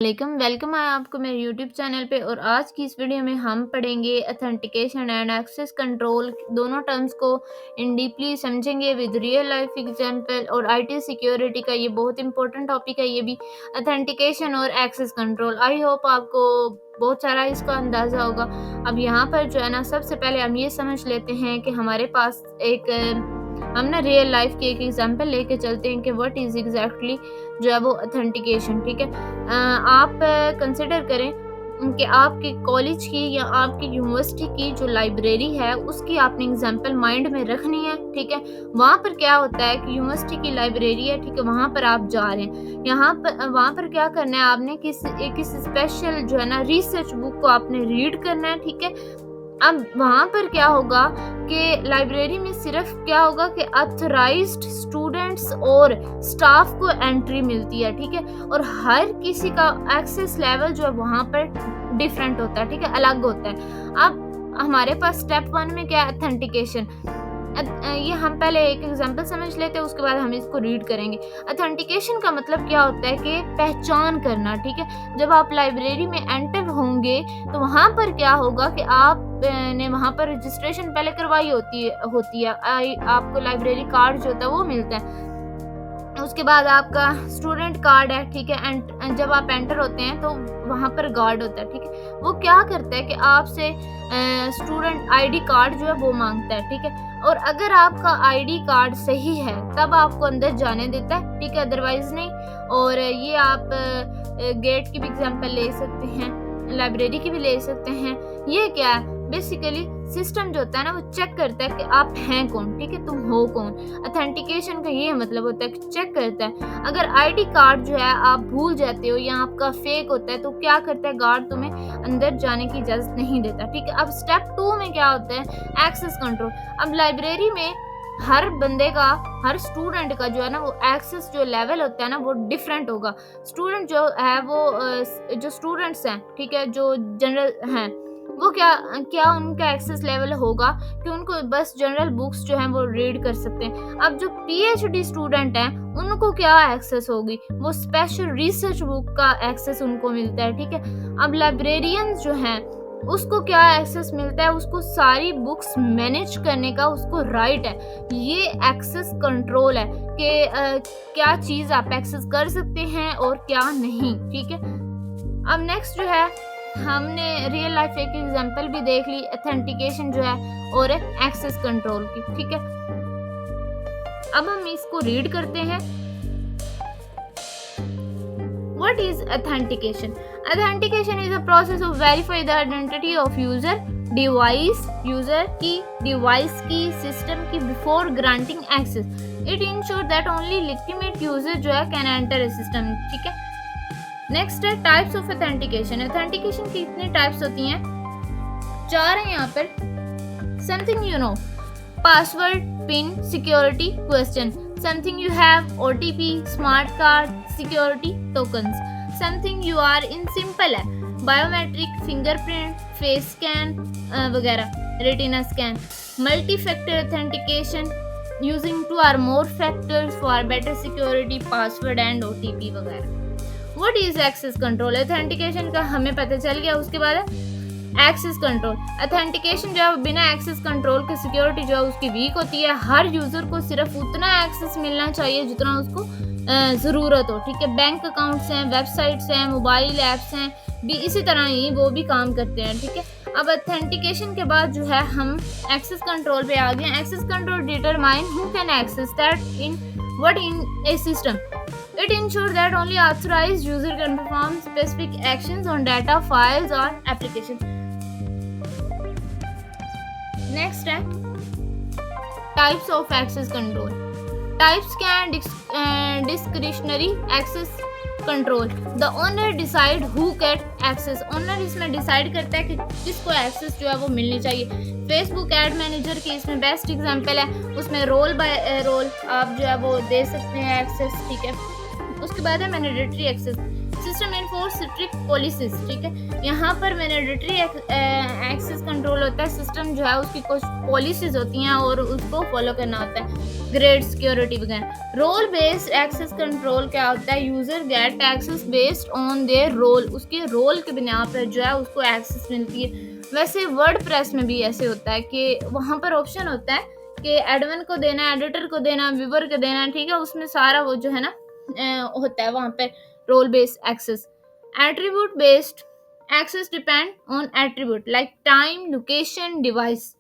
Welcome है आपको मेरे यूट्यूब चैनल पे। और आज की इस वीडियो में हम पढ़ेंगे अथेंटिकेशन एंड एक्सेस कंट्रोल दोनों टर्म्स को इन डीपली समझेंगे विद रियल लाइफ एग्जांपल। और आईटी सिक्योरिटी का ये बहुत इंपॉर्टेंट टॉपिक है, ये भी अथेंटिकेशन और एक्सेस कंट्रोल। आई होप आपको बहुत सारा इसका अंदाज़ा होगा। अब यहाँ पर जो है ना, सबसे पहले हम ये समझ लेते हैं कि हमारे पास हम ना रियल लाइफ की एक एग्जांपल लेके चलते हैं कि व्हाट इज़ एग्जैक्टली जो है वो अथेंटिकेशन। ठीक है, आप कंसिडर करें कि आपके कॉलेज की या आपकी यूनिवर्सिटी की जो लाइब्रेरी है उसकी आपने एग्जांपल माइंड में रखनी है। ठीक है, वहाँ पर क्या होता है कि यूनिवर्सिटी की लाइब्रेरी है, ठीक है, वहाँ पर आप जा रहे हैं। यहाँ पर वहाँ पर क्या करना है, आपने किसी स्पेशल जो है ना रिसर्च बुक को आपने रीड करना है। ठीक है, अब वहाँ पर क्या होगा कि लाइब्रेरी में सिर्फ क्या होगा कि ऑथराइज्ड स्टूडेंट्स और स्टाफ को एंट्री मिलती है। ठीक है, और हर किसी का एक्सेस लेवल जो है वहाँ पर डिफरेंट होता है। ठीक है, अलग होता है। अब हमारे पास स्टेप 1 में क्या है, अथेंटिकेशन। ये हम पहले एक एग्जांपल समझ लेते हैं, उसके बाद हम इसको रीड करेंगे। अथेंटिकेशन का मतलब क्या होता है कि पहचान करना। ठीक है, जब आप लाइब्रेरी में एंटर होंगे तो वहाँ पर क्या होगा कि आप ने वहाँ पर रजिस्ट्रेशन पहले करवाई होती है। आपको लाइब्रेरी कार्ड जो होता है वो मिलता है। उसके बाद आपका स्टूडेंट कार्ड है। ठीक है, एंड जब आप एंटर होते हैं तो वहाँ पर गार्ड होता है। ठीक है, वो क्या करता है कि आपसे स्टूडेंट आईडी कार्ड जो है वो मांगता है। ठीक है, और अगर आपका आईडी कार्ड सही है तब आपको अंदर जाने देता है। ठीक है, अदरवाइज नहीं। और ये आप गेट की भी एग्जांपल ले सकते हैं, लाइब्रेरी की भी ले सकते हैं। ये क्या है, बेसिकली सिस्टम जो होता है ना वो चेक करता है कि आप हैं कौन। ठीक है, तुम हो कौन। अथेंटिकेशन का ये मतलब होता है कि चेक करता है। अगर आईडी कार्ड जो है आप भूल जाते हो या आपका फेक होता है तो क्या करता है, गार्ड तुम्हें अंदर जाने की इजाजत नहीं देता। ठीक है, अब स्टेप 2 में क्या होता है, एक्सेस कंट्रोल। अब लाइब्रेरी में हर बंदे का, हर स्टूडेंट का जो है ना वो एक्सेस जो लेवल होता है ना वो डिफरेंट होगा। स्टूडेंट जो है वो जो स्टूडेंट्स हैं, ठीक है, जो जनरल हैं, वो क्या उनका एक्सेस लेवल होगा कि उनको बस जनरल बुक्स जो हैं वो रीड कर सकते हैं। अब जो पीएचडी स्टूडेंट हैं उनको क्या एक्सेस होगी, वो स्पेशल रिसर्च बुक का एक्सेस उनको मिलता है। ठीक है, अब लाइब्रेरियंस जो हैं उसको क्या एक्सेस मिलता है, उसको सारी बुक्स मैनेज करने का उसको राइट है। ये एक्सेस कंट्रोल है कि क्या चीज़ आप एक्सेस कर सकते हैं और क्या नहीं। ठीक है, अब नेक्स्ट जो है, हमने रियल लाइफ एक एग्जांपल भी देख ली अथेंटिकेशन जो है और एक्सेस कंट्रोल की। ठीक है, अब हम इसको रीड करते हैं। What is authentication? Authentication is a process of verify the identity of user की device की system की before granting access. It ensures that only legitimate user जो है can enter a system. ठीक है, नेक्स्ट है टाइप्स ऑफ ऑथेंटिकेशन। ऑथेंटिकेशन की कितनी टाइप्स होती हैं, 4 हैं यहाँ पर। Something you know, password, PIN, security, question. Something you have, OTP, smart card, security, tokens. Something you are in simple है, बायोमेट्रिक, फिंगरप्रिंट, फेस स्कैन वगैरह, retina scan. Multi factor authentication using 2 or more factors for better security, password and OTP वगैरह। What is access control? Authentication का हमें पता चल गया। उसके बाद एक्सेस कंट्रोल। ऑथेंटिकेशन जो है बिना एक्सेस कंट्रोल के सिक्योरिटी जो है उसकी वीक होती है। हर यूजर को सिर्फ उतना एक्सेस मिलना चाहिए जितना उसको ज़रूरत हो। ठीक है, बैंक अकाउंट्स हैं, वेबसाइट्स हैं, मोबाइल ऐप्स हैं भी इसी तरह ही वो भी काम करते हैं। ठीक है, अब ऑथेंटिकेशन के बाद जो है हम एक्सेस कंट्रोल पे आ गए। Access control determine who can access that in what in a system. It ensures that only authorized user can perform specific actions on data, files or applications. Next है types of access control. Types can discretionary access control. The owner decide who get access. Owner इसमें decide करता है कि किसको access जो है वो मिलनी चाहिए। Facebook एड मैनेजर की इसमें बेस्ट एग्जांपल है। उसमें रोल बाय रोल आप जो है वो दे सकते हैं एक्सेस। ठीक है, उसके बाद है mandatory access. System enforce strict policies, ठीक है, यहाँ पर मैंडेटरी एक्सेस कंट्रोल होता है, सिस्टम जो है उसकी कुछ पॉलिसीज होती हैं और उसको फॉलो करना होता है, ग्रेड सिक्योरिटी वगैरह। रोल बेस्ड एक्सेस कंट्रोल क्या होता है, user get access based on their role, उसके रोल के बिना पर जो है उसको एक्सेस मिलती है। वैसे वर्डप्रेस में भी ऐसे होता है कि वहाँ पर ऑप्शन होता है कि एडमिन को देना, एडिटर को देना, व्यूअर को देना, ठीक है, उसमें सारा वो जो है ना होता है वहाँ पे role based access. Attribute based access depend on attribute like time, location, device.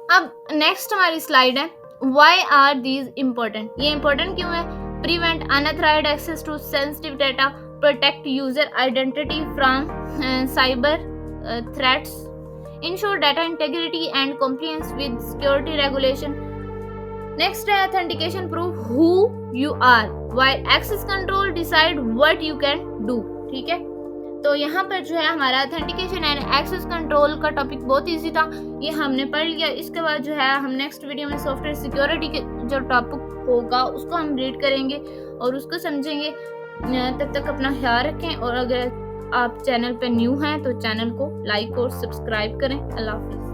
अब नेक्स्ट हमारी स्लाइड है, व्हाई आर दीज इम्पोर्टेंट, ये इम्पोर्टेंट क्यों है? Prevent unauthorized access to sensitive data, protect user identity from cyber threats, ensure data integrity and compliance with security regulation. Next है authentication, proof who you are while access control decide what you can do, ठीक है। तो यहाँ पर जो है हमारा authentication and access control का टॉपिक बहुत इजी था, ये हमने पढ़ लिया। इसके बाद जो है हम नेक्स्ट वीडियो में सॉफ्टवेयर सिक्योरिटी के जो टॉपिक होगा उसको हम रीड करेंगे और उसको समझेंगे। तब तक अपना ख्याल रखें और अगर आप चैनल पर न्यू हैं तो चैनल को लाइक और सब्सक्राइब करें। अल्लाह हाफिज़।